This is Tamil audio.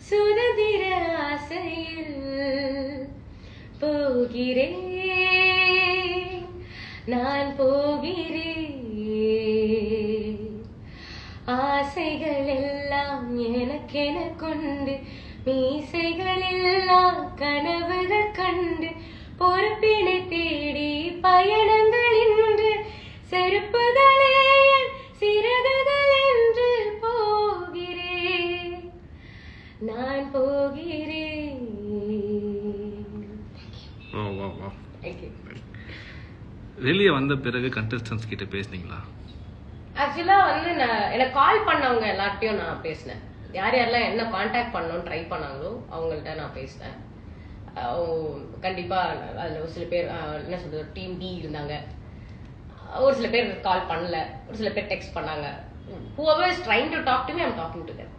சுதந்திர ஆசையில் போகிறேன் நான் போகிறேன். ஆசைகள் எல்லாம் எனக்கென கொண்டு மீசைகள் எல்லாம் கனவுகள் கண்டு பொறுப்பினை தேடி பயணங்கள் என்று செருப்புகளே சிறகுகள் என்று போகிறேன் நான் போகிறேன். வெளியே வந்த பிறகு கண்டஸ்டன்ஸ் கிட்ட பேசுனீங்களா? ஆக்சுவலா வந்து எனக்கு கால் பண்ணவங்க எல்லார்ட்டையும் நான் பேசினேன். யார் யாரெல்லாம் என்ன கான்டாக்ட் பண்ணணும்னு ட்ரை பண்ணாங்களோ அவங்கள்ட்ட நான் பேசினேன். கண்டிப்பா அதுல ஒரு சில பேர் என்ன சொல்றது டீம் டி இருந்தாங்க, ஒரு சில பேர் கால் பண்ணல, ஒரு சில பேர் டெக்ஸ்ட் பண்ணாங்க. whoever is trying to talk to me, I'm talking to them.